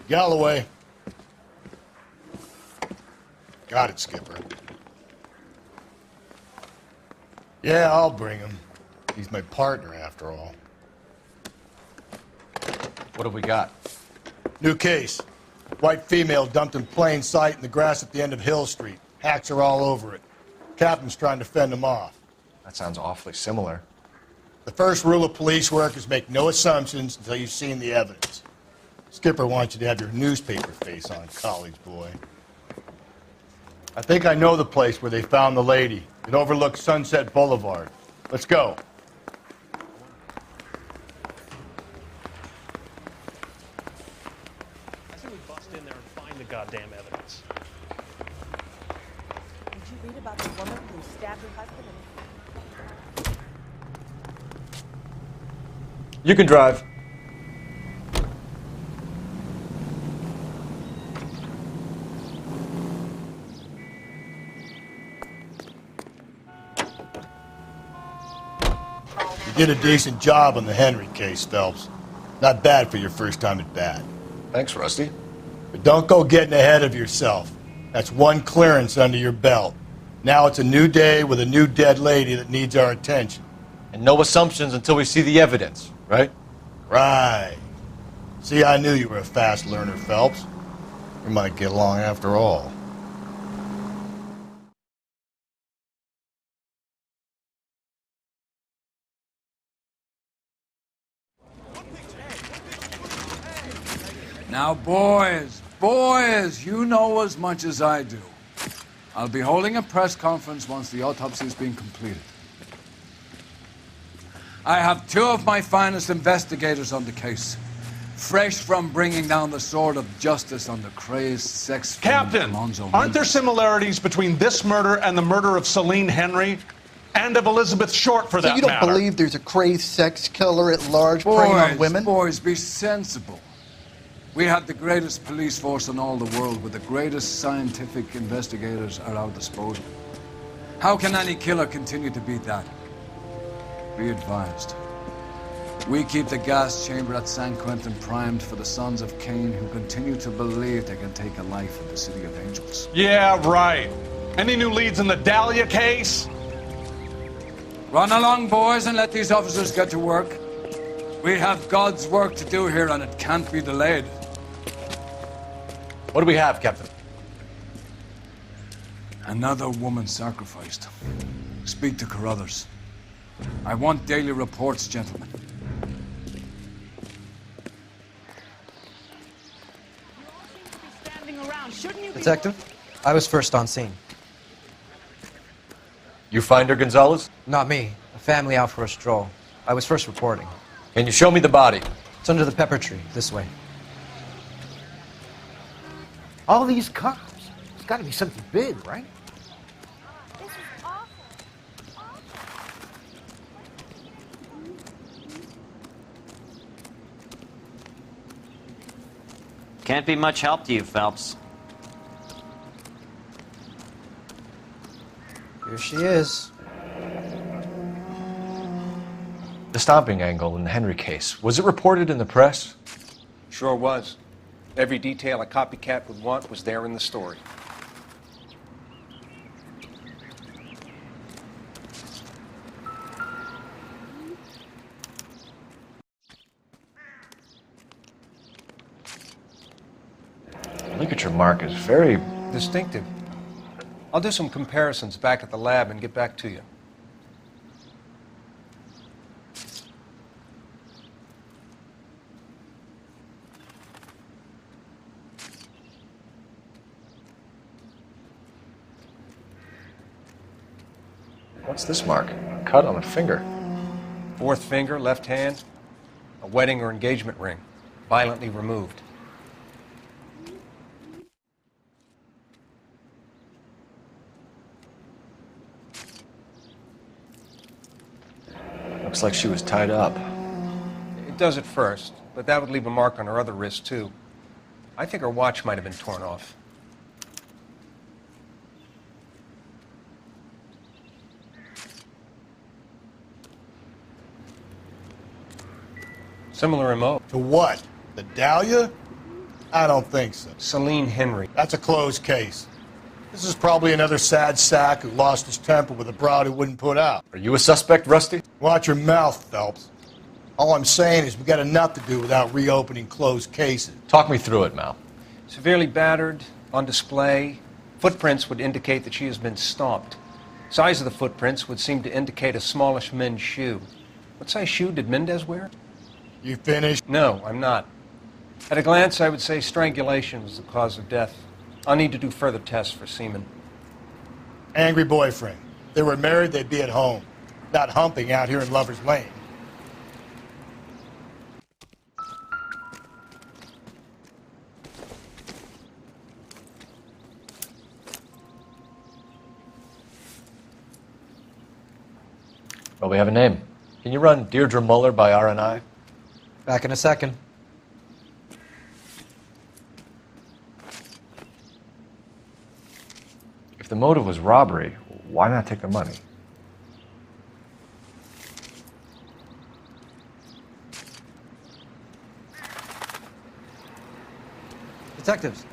Galloway. Got it, Skipper. Yeah, I'll bring him. He's my partner, after all. What have we got? New case. White female dumped in plain sight in the grass at the end of Hill Street. Hacks are all over it. Captain's trying to fend them off. That sounds awfully similar. The first rule of police work is make no assumptions until you've seen the evidence. Skipper wants you to have your newspaper face on, college boy. I think I know the place where they found the lady. It overlooks Sunset Boulevard. Let's go. I say we bust in there and find the goddamn evidence. Did you read about the woman who stabbed her husband? You can drive. You did a decent job on the Henry case, Phelps. Not bad for your first time at bat. Thanks, Rusty. But don't go getting ahead of yourself. That's one clearance under your belt. Now it's a new day with a new dead lady that needs our attention. And no assumptions until we see the evidence, right? Right. See, I knew you were a fast learner, Phelps. We might get along after all. Now, boys, you know as much as I do. I'll be holding a press conference once the autopsy has been completed. I have two of my finest investigators on the case, fresh from bringing down the sword of justice on the crazed sex Captain, Alonzo aren't there Mendes. similarities between this murder and the murder of Celine Henry? And of Elizabeth Short, for So that you don't matter? believe there's a crazed sex killer at large preying on women? Boys, be sensible. We have the greatest police force in all the world with the greatest scientific investigators at our disposal. How can any killer continue to beat that? Be advised. We keep the gas chamber at San Quentin primed for the sons of Cain who continue to believe they can take a life in the City of Angels. Yeah, right. Any new leads in the Dahlia case? Run along, boys, and let these officers get to work. We have God's work to do here, and it can't be delayed. What do we have, Captain? Another woman sacrificed. Speak to Carruthers. I want daily reports, gentlemen. Detective, I was first on scene. You find her, Gonzalez? Not me. A family out for a stroll. I was first reporting. Can you show me the body? It's under the pepper tree, this way. All these cops. It's got to be something big, right? This is awful. Can't be much help to you, Phelps. Here she is. The stomping angle in the Henry case, was it reported in the press? Sure was. Every detail a copycat would want was there in the story. The ligature mark is very Distinctive. I'll do some comparisons back at the lab and get back to you. What's this mark? Cut on a finger. Fourth finger, left hand, a wedding or engagement ring, violently removed. Looks like she was tied up. It does at first, but that would leave a mark on her other wrist, too. I think her watch might have been torn off. Similar MO. To what? The Dahlia? I don't think so. Celine Henry. That's a closed case. This is probably another sad sack who lost his temper with a broad who wouldn't put out. Are you a suspect, Rusty? Watch your mouth, Phelps. All I'm saying is we got enough to do without reopening closed cases. Talk me through it, Mal. Severely battered, on display. Footprints would indicate that she has been stomped. Size of the footprints would seem to indicate a smallish men's shoe. What size shoe did Mendez wear? You finished? No, I'm not. At a glance, I would say strangulation was the cause of death. I'll need to do further tests for semen. Angry boyfriend. If they were married, they'd be at home, not humping out here in Lover's Lane. Well, we have a name. Can you run Deirdre Muller by RNI? Back in a second. If the motive was robbery, why not take the money? Detectives,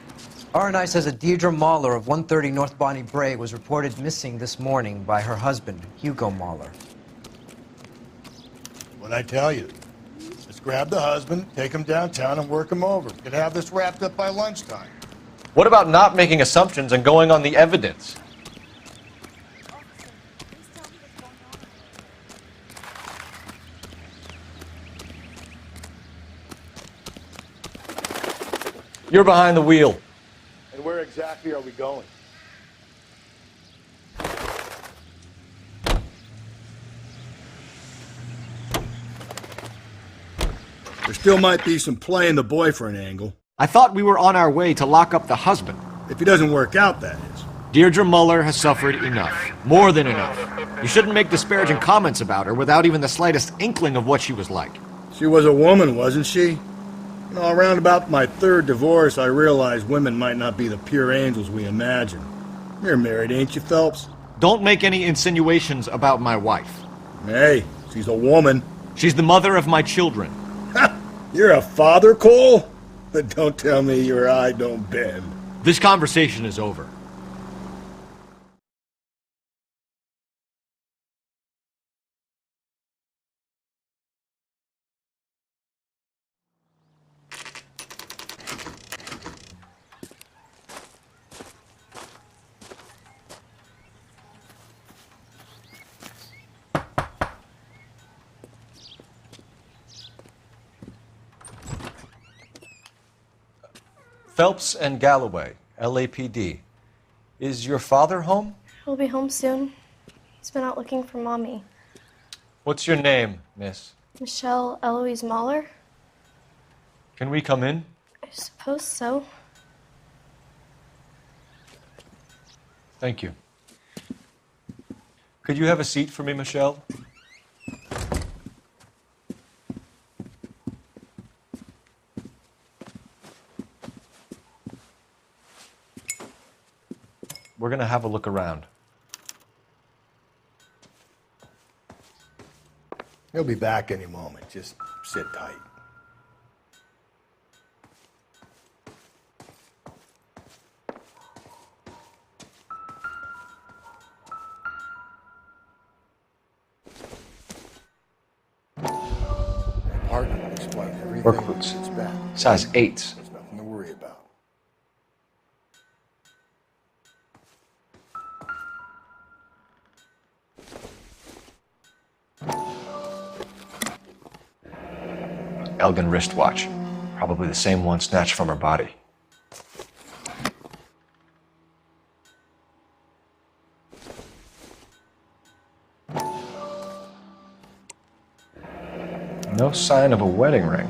RNI says a Deirdre Mahler of 130 North Bonnie Bray was reported missing this morning by her husband, Hugo Mahler. What'd I tell you? Let's grab the husband, take him downtown, and work him over. We could have this wrapped up by lunchtime. What about not making assumptions and going on the evidence? You're behind the wheel. And where exactly are we going? There still might be some playing the boyfriend angle. I thought we were on our way to lock up the husband. If he doesn't work out, that is. Deirdre Muller has suffered enough. More than enough. You shouldn't make disparaging comments about her without even the slightest inkling of what she was like. She was a woman, wasn't she? You know, around about my third divorce, I realized women might not be the pure angels we imagine. You're married, ain't you, Phelps? Don't make any insinuations about my wife. Hey, she's a woman. She's the mother of my children. You're a father, Cole? But don't tell me your eye don't bend. This conversation is over. Phelps and Galloway, LAPD. Is your father home? He'll be home soon. He's been out looking for Mommy. What's your name, miss? Michelle Eloise Mahler? Can we come in? I suppose so. Thank you. Could you have a seat for me, Michelle? We're going to have a look around. He'll be back any moment. Just sit tight. Partner will explain everything. Work boots. It's back. Size 8s. There's nothing to worry about. Elgin wristwatch. Probably the same one snatched from her body. No sign of a wedding ring.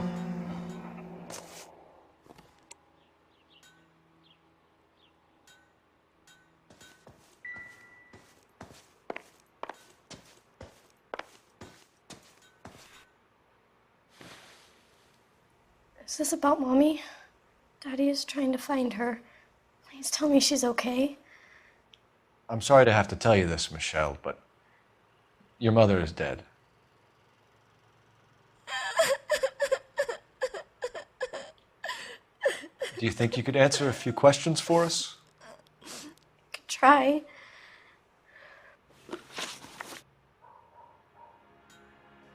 Is this about Mommy? Daddy is trying to find her. Please tell me she's okay. I'm sorry to have to tell you this, Michelle, but your mother is dead. Do you think you could answer a few questions for us? Could try.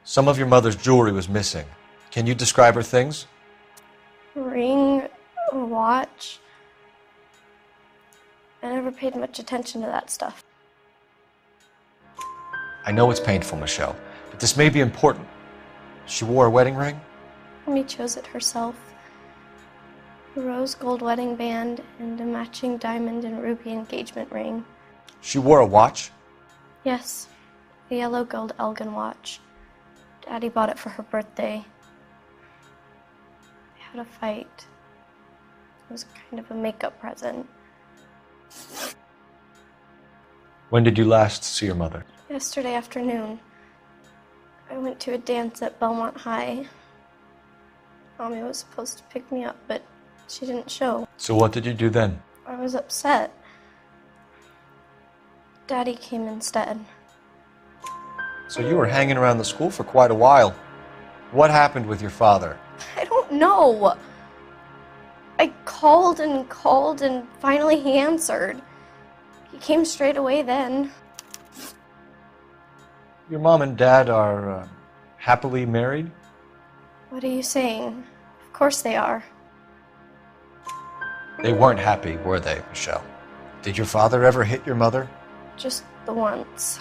Some of your mother's jewelry was missing. Can you describe her things? A ring, a watch. I never paid much attention to that stuff. I know it's painful, Michelle, but this may be important. She wore a wedding ring? Mommy chose it herself. A rose gold wedding band and a matching diamond and ruby engagement ring. She wore a watch? Yes, a yellow gold Elgin watch. Daddy bought it for her birthday. We had a fight. It was kind of a makeup present. When did you last see your mother? Yesterday afternoon. I went to a dance at Belmont High. Mommy was supposed to pick me up, but she didn't show. So what did you do then? I was upset. Daddy came instead. So you were hanging around the school for quite a while. What happened with your father? I don't know. I called and finally he answered. He came straight away then. Your mom and dad are happily married? What are you saying? Of course they are. They weren't happy, were they, Michelle? Did your father ever hit your mother? Just the once.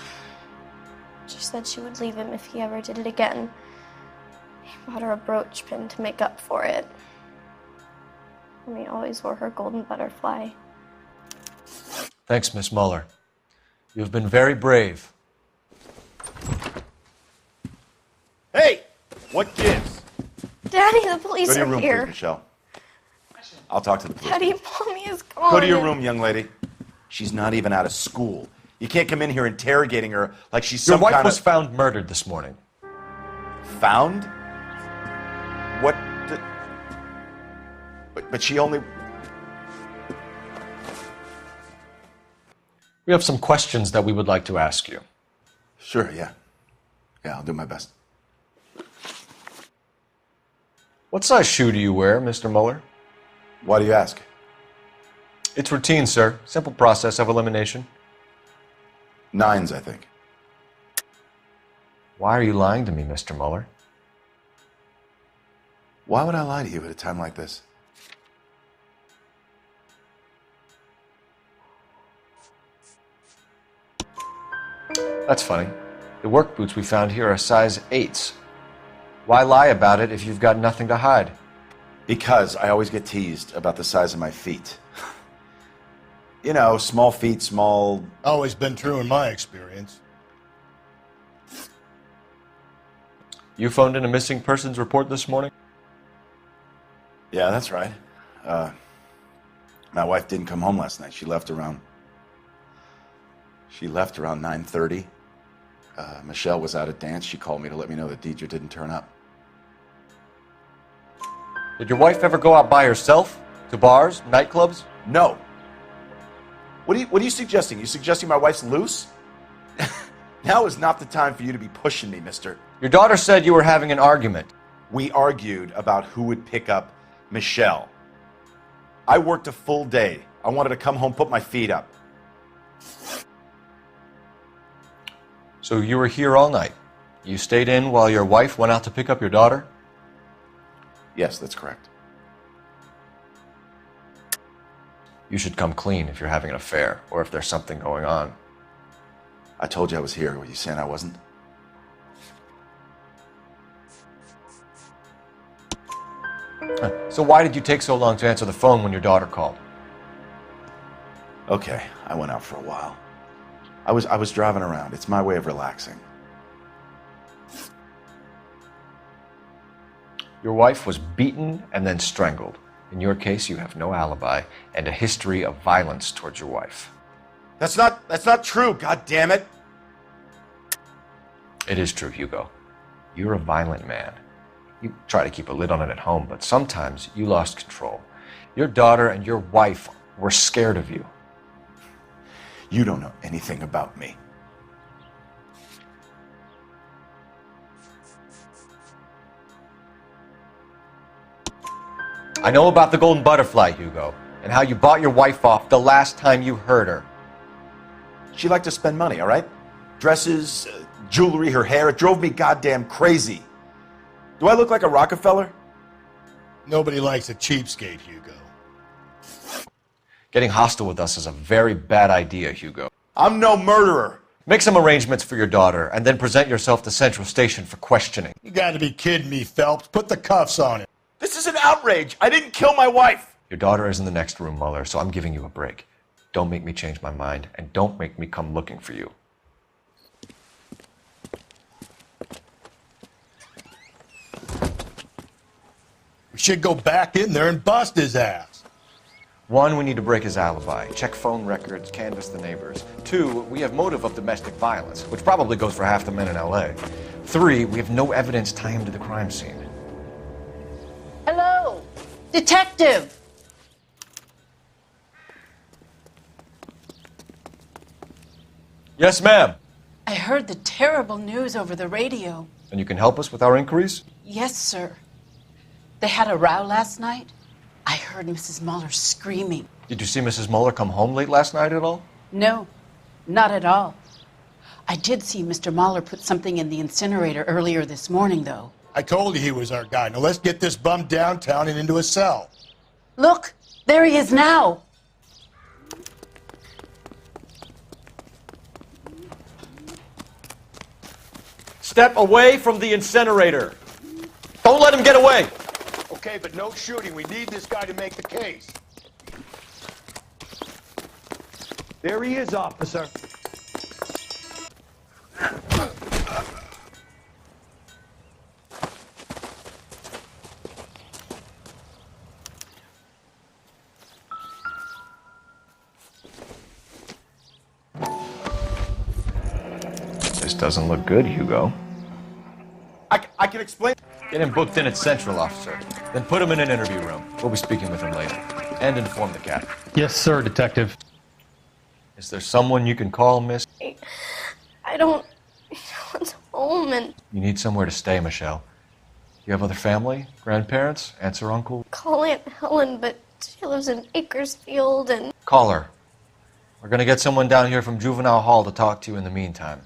She said she would leave him if he ever did it again. He bought her a brooch pin to make up for it. Mommy always wore her golden butterfly. Thanks, Miss Muller. You've been very brave. Hey! What gives? Daddy, the police Go to your are room, here. please, Michelle. I'll talk to the police. Daddy, Mommy is gone. Go to your room, young lady. She's not even out of school. You can't come in here interrogating her like she's Your some wife kind was of... found murdered this morning. Found? What? But she only... We have some questions that we would like to ask you. Sure, yeah. Yeah, I'll do my best. What size shoe do you wear, Mr. Muller? Why do you ask? It's routine, sir. Simple process of elimination. 9s, I think. Why are you lying to me, Mr. Muller? Why would I lie to you at a time like this? That's funny. The work boots we found here are size 8s. Why lie about it if you've got nothing to hide? Because I always get teased about the size of my feet. You know, small feet, small... Always been true in my experience. You phoned in a missing persons report this morning? Yeah, that's right. My wife didn't come home last night. She left around 9:30. Michelle was out at dance. She called me to let me know that Deidre didn't turn up. Did your wife ever go out by herself? To bars, nightclubs? No. What are you suggesting? You suggesting my wife's loose? Now is not the time for you to be pushing me, mister. Your daughter said you were having an argument. We argued about who would pick up Michelle. I worked a full day. I wanted to come home, put my feet up. So you were here all night. You stayed in while your wife went out to pick up your daughter? Yes, that's correct. You should come clean if you're having an affair or if there's something going on. I told you I was here. Were you saying I wasn't? So why did you take so long to answer the phone when your daughter called? Okay, I went out for a while. I was driving around. It's my way of relaxing. Your wife was beaten and then strangled. In your case, you have no alibi and a history of violence towards your wife. That's not true, God damn it. It is true, Hugo. You're a violent man. You try to keep a lid on it at home, but sometimes you lost control. Your daughter and your wife were scared of you. You don't know anything about me. I know about the golden butterfly, Hugo, and how you bought your wife off the last time you heard her. She liked to spend money, all right? Dresses, jewelry, her hair. It drove me goddamn crazy. Do I look like a Rockefeller? Nobody likes a cheapskate, Hugo. Getting hostile with us is a very bad idea, Hugo. I'm no murderer. Make some arrangements for your daughter, and then present yourself to Central Station for questioning. You gotta be kidding me, Phelps. Put the cuffs on him. This is an outrage. I didn't kill my wife. Your daughter is in the next room, Mueller, so I'm giving you a break. Don't make me change my mind, and don't make me come looking for you. We should go back in there and bust his ass. 1, we need to break his alibi. Check phone records, canvass the neighbors. 2, we have motive of domestic violence, which probably goes for half the men in LA. 3, we have no evidence tying him to the crime scene. Hello, detective. Yes, ma'am. I heard the terrible news over the radio. And you can help us with our inquiries? Yes, sir. They had a row last night. I heard Mrs. Mueller screaming. Did you see Mrs. Mueller come home late last night at all? No, not at all. I did see Mr. Mueller put something in the incinerator earlier this morning, though. I told you he was our guy. Now let's get this bum downtown and into a cell. Look, there he is now. Step away from the incinerator. Don't let him get away. Okay, but no shooting. We need this guy to make the case. There he is, officer. This doesn't look good, Hugo. I can explain. Get him booked in at Central, officer. Then put him in an interview room. We'll be speaking with him later. And inform the cat. Yes, sir, detective. Is there someone you can call, miss? I don't know what's home and You need somewhere to stay, Michelle. You have other family? Grandparents? Aunts or uncle? call Aunt Helen, but she lives in Bakersfield and Call her. We're gonna get someone down here from Juvenile Hall to talk to you in the meantime.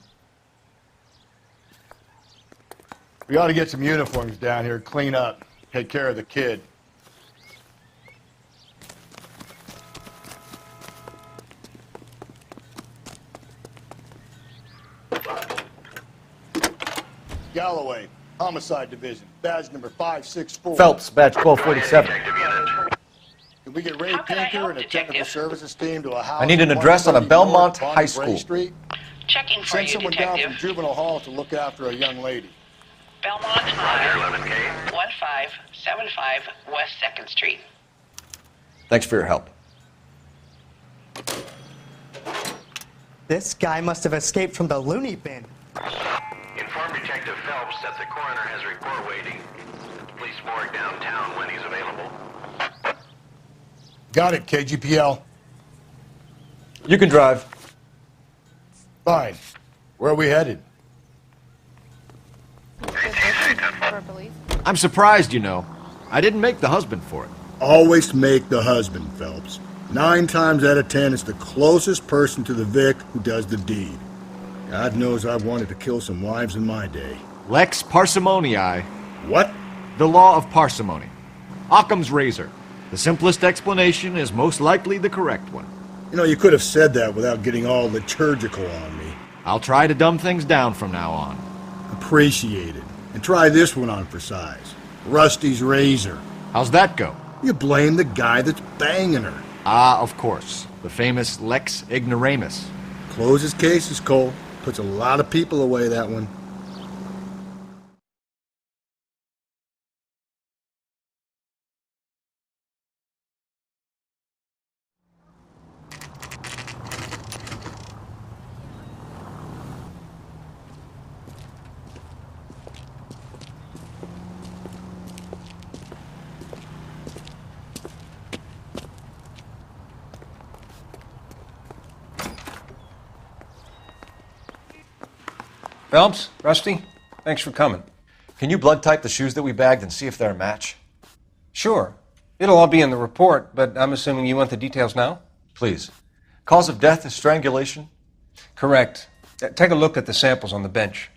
We ought to get some uniforms down here, clean up, take care of the kid. Galloway, Homicide Division, badge number 564. Phelps, badge 1247. Can we get Ray Pinker and a technical services team to a house? I need an address on a Belmont High School. Street. Checking for Send you, someone detective. down from Juvenile Hall to look after a young lady. Belmont High, 1575 West 2nd Street. Thanks for your help. This guy must have escaped from the loony bin. Inform Detective Phelps that the coroner has a report waiting at the police morgue downtown when he's available. Got it, KGPL. You can drive. Fine. Where are we headed? I'm surprised, you know. I didn't make the husband for it. Always make the husband, Phelps. 9 times out of 10, it's the closest person to the Vic who does the deed. God knows I've wanted to kill some wives in my day. Lex parsimoniae. What? The law of parsimony. Occam's razor. The simplest explanation is most likely the correct one. You know, you could have said that without getting all liturgical on me. I'll try to dumb things down from now on. Appreciate it. And try this one on for size. Rusty's razor. How's that go? You blame the guy that's banging her. Ah, of course. The famous Lex ignoramus. Closes cases, Cole. Puts a lot of people away, that one. Phelps, Rusty, thanks for coming. Can you blood type the shoes that we bagged and see if they're a match? Sure. It'll all be in the report, but I'm assuming you want the details now? Please. Cause of death is strangulation? Correct. Take a look at the samples on the bench.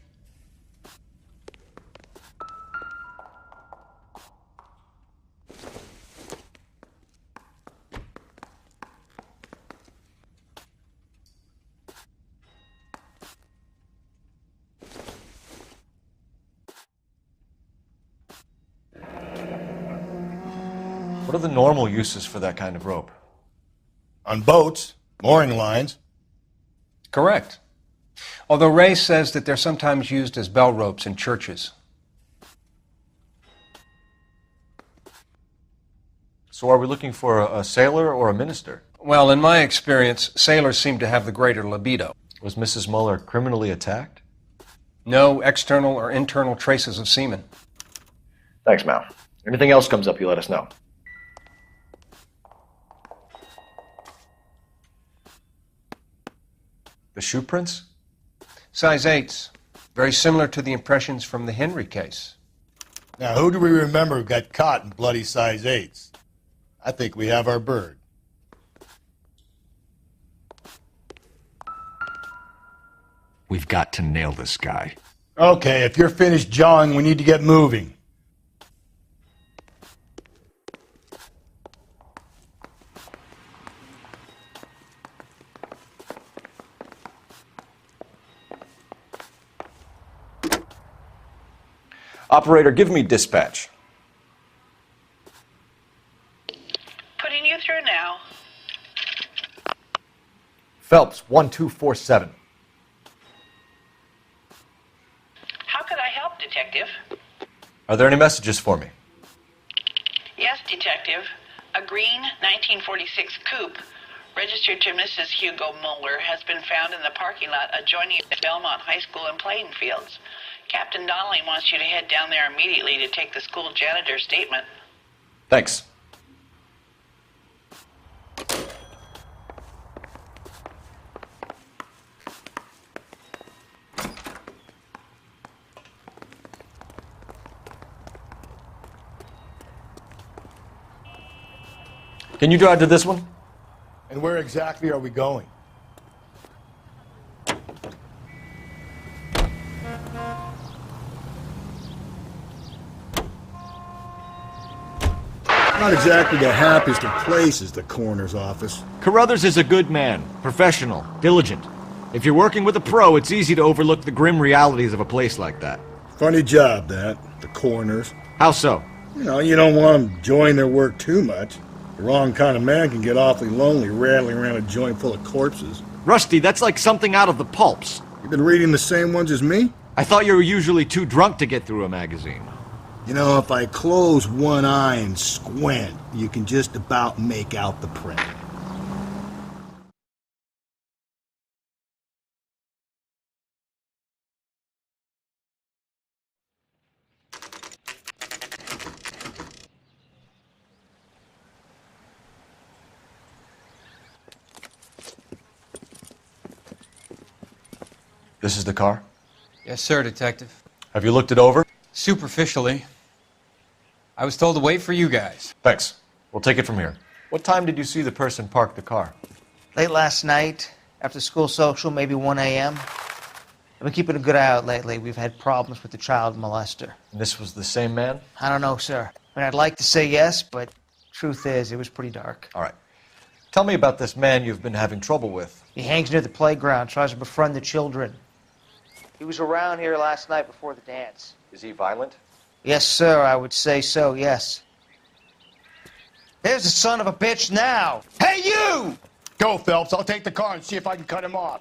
What are the normal uses for that kind of rope? On boats, mooring lines. Correct. Although Ray says that they're sometimes used as bell ropes in churches. So are we looking for a sailor or a minister? Well, in my experience, sailors seem to have the greater libido. Was Mrs. Muller criminally attacked? No external or internal traces of semen. Thanks, Mal. Anything else comes up, you let us know. The shoe prints? Size 8s. Very similar to the impressions from the Henry case. Now, who do we remember who got caught in bloody size 8s? I think we have our bird. We've got to nail this guy. Okay, if you're finished jawing, we need to get moving. Operator, give me dispatch. Putting you through now. Phelps, 1247. How could I help, Detective? Are there any messages for me? Yes, Detective. A green 1946 coupe registered to Mrs. Hugo Muller has been found in the parking lot adjoining the Belmont High School and playing fields. Captain Donnelly wants you to head down there immediately to take the school janitor's statement. Thanks. Can you drive to this one? And where exactly are we going? Not exactly the happiest of places, the coroner's office. Carruthers is a good man, professional, diligent. If you're working with a pro, it's easy to overlook the grim realities of a place like that. Funny job, that, the coroner's. How so? You don't want them enjoying their work too much. The wrong kind of man can get awfully lonely rattling around a joint full of corpses. Rusty, that's like something out of the pulps. You been reading the same ones as me? I thought you were usually too drunk to get through a magazine. If I close one eye and squint, you can just about make out the print. This is the car? Yes, sir, Detective. Have you looked it over? Superficially. I was told to wait for you guys. Thanks. We'll take it from here. What time did you see the person park the car? Late last night, after school social, maybe 1 a.m. I've been keeping a good eye out lately. We've had problems with the child molester. And this was the same man? I don't know, sir. I mean, I'd like to say yes, but truth is, it was pretty dark. All right. Tell me about this man you've been having trouble with. He hangs near the playground, tries to befriend the children. He was around here last night before the dance. Is he violent? Yes, sir, I would say so, yes. There's the son of a bitch now! Hey, you! Go, Phelps. I'll take the car and see if I can cut him off.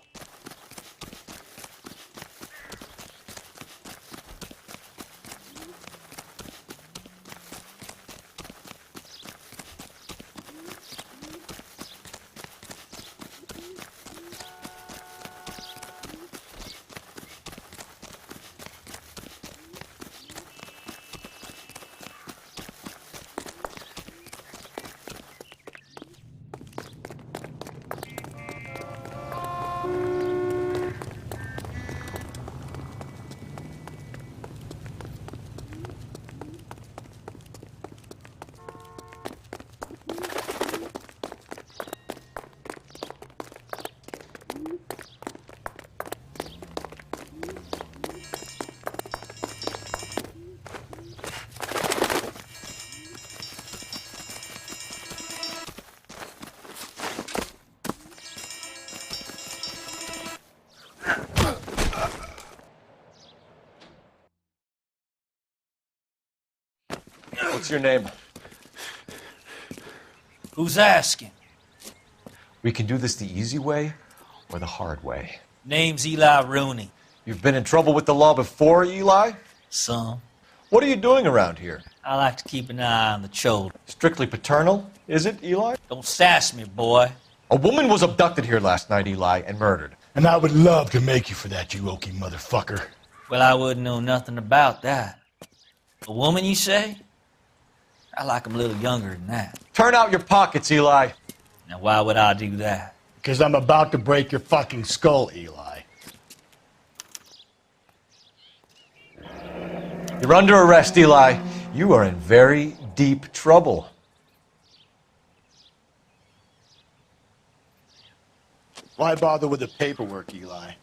What's your name? Who's asking? We can do this the easy way or the hard way. Name's Eli Rooney. You've been in trouble with the law before, Eli? Some. What are you doing around here? I like to keep an eye on the children. Strictly paternal, is it, Eli? Don't sass me, boy. A woman was abducted here last night, Eli, and murdered. And I would love to make you for that, you oaky motherfucker. Well, I wouldn't know nothing about that. A woman, you say? I like 'em a little younger than that. Turn out your pockets, Eli. Now, why would I do that? Because I'm about to break your fucking skull, Eli. You're under arrest, Eli. You are in very deep trouble. Why bother with the paperwork, Eli?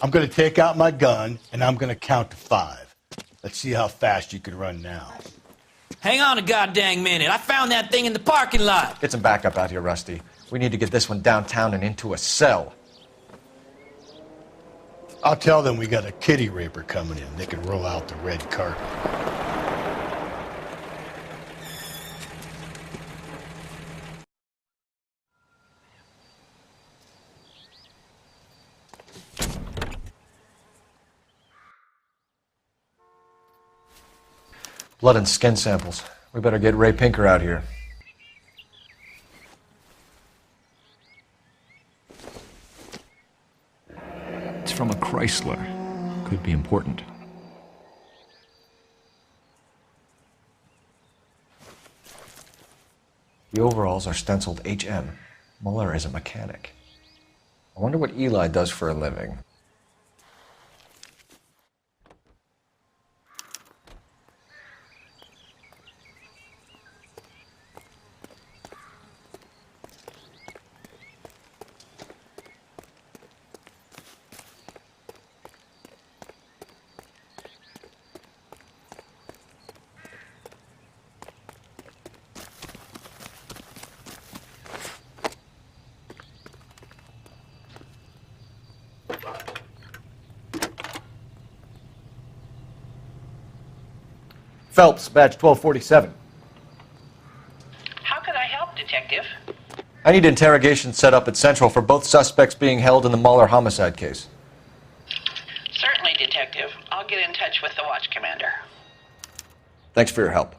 I'm going to take out my gun, and I'm going to count to 5. Let's see how fast you can run now. Hang on a goddamn minute. I found that thing in the parking lot. Get some backup out here, Rusty. We need to get this one downtown and into a cell. I'll tell them we got a kitty raper coming in. They can roll out the red carpet. Blood and skin samples. We better get Ray Pinker out here. It's from a Chrysler. Could be important. The overalls are stenciled HM. Muller is a mechanic. I wonder what Eli does for a living. Phelps, badge 1247. How could I help, Detective? I need interrogation set up at Central for both suspects being held in the Muller homicide case. Certainly, Detective. I'll get in touch with the watch commander. Thanks for your help.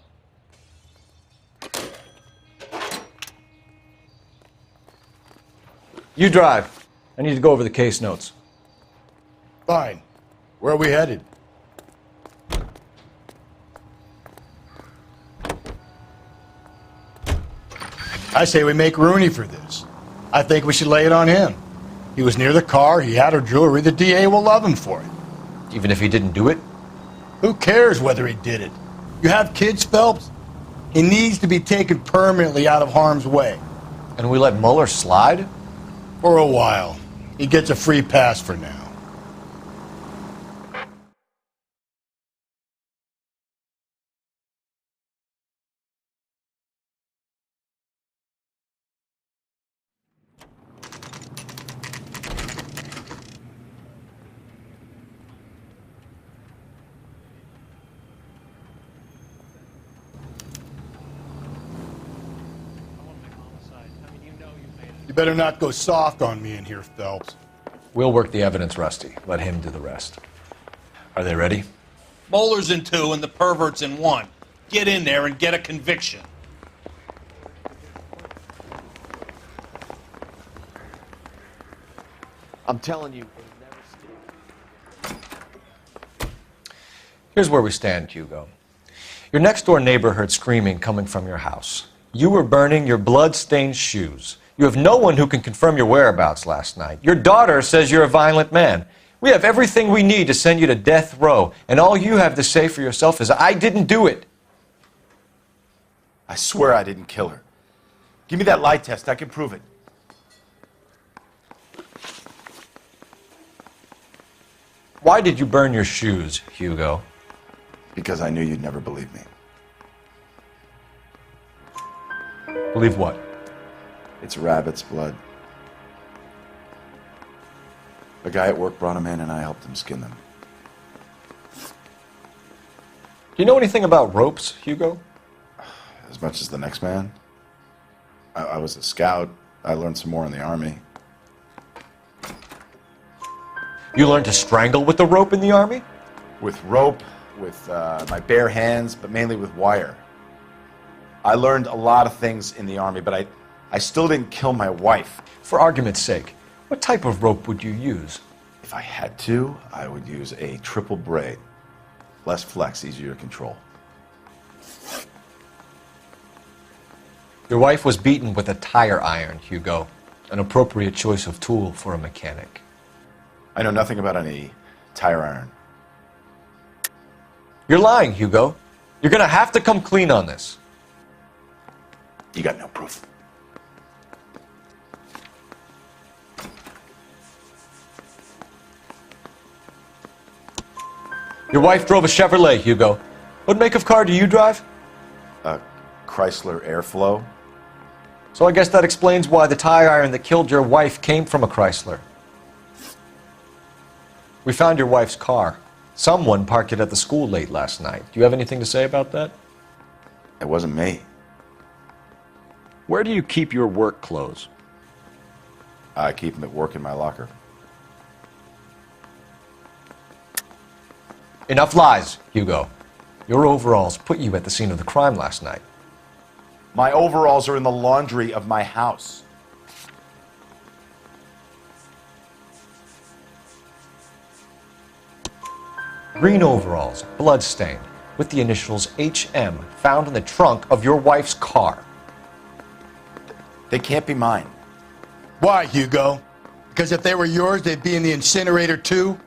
You drive. I need to go over the case notes. Fine. Where are we headed? I say we make Rooney for this. I think we should lay it on him. He was near the car, he had her jewelry, the DA will love him for it. Even if he didn't do it? Who cares whether he did it? You have kids, Phelps? He needs to be taken permanently out of harm's way. And we let Muller slide? For a while. He gets a free pass for now. You better not go soft on me in here, Phelps. We'll work the evidence, Rusty. Let him do the rest. Are they ready? Bowler's in 2 and the pervert's in 1. Get in there and get a conviction. I'm telling you. Here's where we stand, Hugo. Your next-door neighbor heard screaming coming from your house. You were burning your blood-stained shoes. You have no one who can confirm your whereabouts last night. Your daughter says you're a violent man. We have everything we need to send you to death row, and all you have to say for yourself is, I didn't do it. I swear I didn't kill her. Give me that lie test. I can prove it. Why did you burn your shoes, Hugo? Because I knew you'd never believe me. Believe what? It's rabbit's blood. A guy at work brought him in and I helped him skin them. Do you know anything about ropes, Hugo? As much as the next man. I was a scout. I learned some more in the Army. You learned to strangle with the rope in the Army? With rope, with my bare hands, but mainly with wire. I learned a lot of things in the Army, but I still didn't kill my wife. For argument's sake, what type of rope would you use? If I had to, I would use a triple braid. Less flex, easier to control. Your wife was beaten with a tire iron, Hugo. An appropriate choice of tool for a mechanic. I know nothing about any tire iron. You're lying, Hugo. You're gonna have to come clean on this. You got no proof. Your wife drove a Chevrolet, Hugo. What make of car do you drive? A Chrysler Airflow. So I guess that explains why the tire iron that killed your wife came from a Chrysler. We found your wife's car. Someone parked it at the school late last night. Do you have anything to say about that? It wasn't me. Where do you keep your work clothes? I keep them at work in my locker. Enough lies, Hugo. Your overalls put you at the scene of the crime last night. My overalls are in the laundry of my house. Green overalls, bloodstained, with the initials HM found in the trunk of your wife's car. They can't be mine. Why, Hugo? Because if they were yours, they'd be in the incinerator too?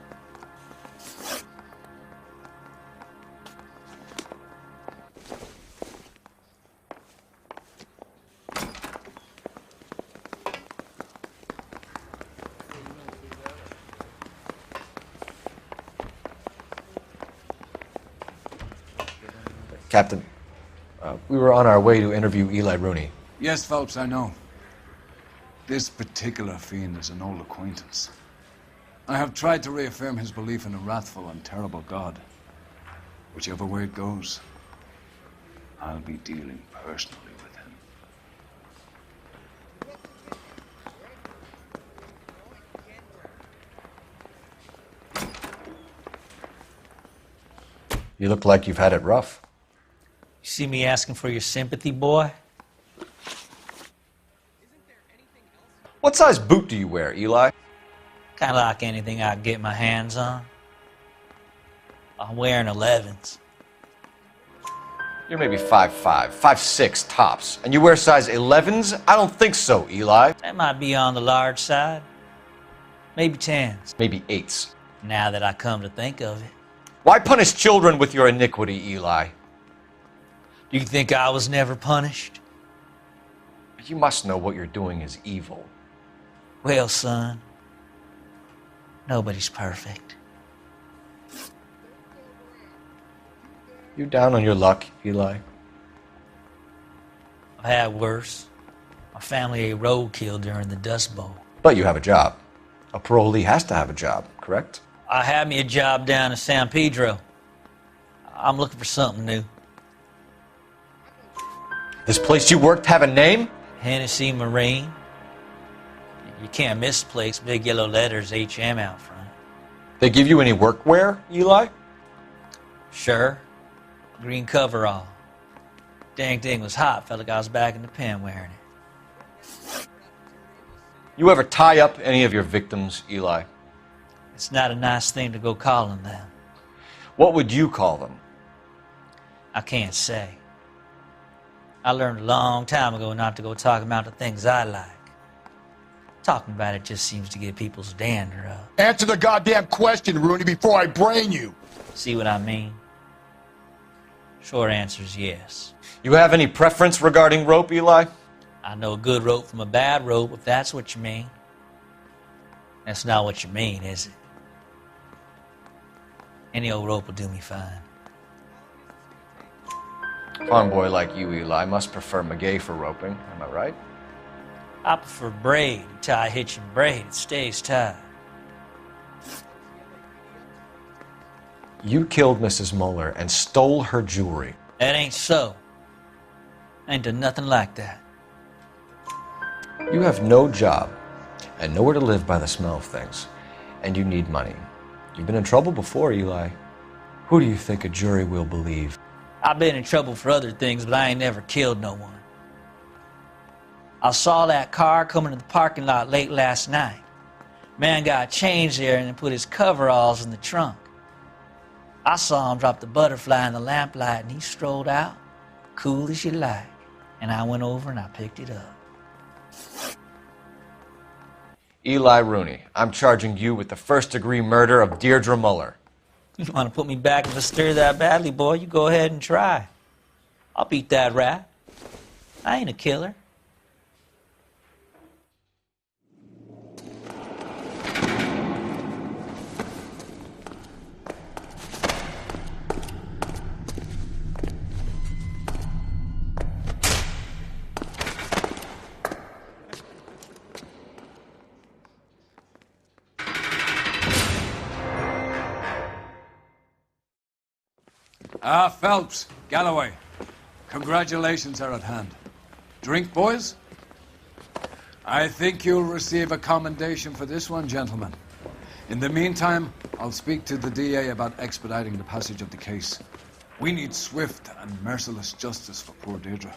Captain, we were on our way to interview Eli Rooney. Yes, Phelps, I know. This particular fiend is an old acquaintance. I have tried to reaffirm his belief in a wrathful and terrible God. Whichever way it goes, I'll be dealing personally with him. You look like you've had it rough. You see me asking for your sympathy, boy? What size boot do you wear, Eli? Kind of like anything I can get my hands on. I'm wearing 11s. You're maybe 5'5", 5'6", tops. And you wear size 11s? I don't think so, Eli. That might be on the large side. Maybe 10s. Maybe 8s. Now that I come to think of it. Why punish children with your iniquity, Eli? Do you think I was never punished? You must know what you're doing is evil. Well, son, nobody's perfect. You down on your luck, Eli? I've had worse. My family ate roadkill during the Dust Bowl. But you have a job. A parolee has to have a job, correct? I had me a job down in San Pedro. I'm looking for something new. This place you worked have a name? Hennessy Marine. You can't miss the place. Big yellow letters, HM out front. They give you any workwear, Eli? Sure. Green coverall. Dang thing was hot. Felt like I was back in the pen wearing it. You ever tie up any of your victims, Eli? It's not a nice thing to go calling them. What would you call them? I can't say. I learned a long time ago not to go talking about the things I like. Talking about it just seems to get people's dander up. Answer the goddamn question, Rooney, before I brain you. See what I mean? Short answer is yes. You have any preference regarding rope, Eli? I know a good rope from a bad rope, if that's what you mean. That's not what you mean, is it? Any old rope will do me fine. A farm boy like you, Eli, must prefer maguey for roping. Am I right? I prefer braid. You tie a hitch and braid, it stays tied. You killed Mrs. Muller and stole her jewelry. That ain't so. I ain't done nothing like that. You have no job and nowhere to live by the smell of things, and you need money. You've been in trouble before, Eli. Who do you think a jury will believe? I've been in trouble for other things, but I ain't never killed no one. I saw that car coming to the parking lot late last night. Man got changed there and then put his coveralls in the trunk. I saw him drop the butterfly in the lamplight and he strolled out, cool as you like. And I went over and I picked it up. Eli Rooney, I'm charging you with the first-degree murder of Deirdre Muller. You want to put me back in the stir that badly, boy? You go ahead and try. I'll beat that rat. I ain't a killer. Phelps, Galloway, congratulations are at hand. Drink, boys? I think you'll receive a commendation for this one, gentlemen. In the meantime, I'll speak to the DA about expediting the passage of the case. We need swift and merciless justice for poor Deirdre.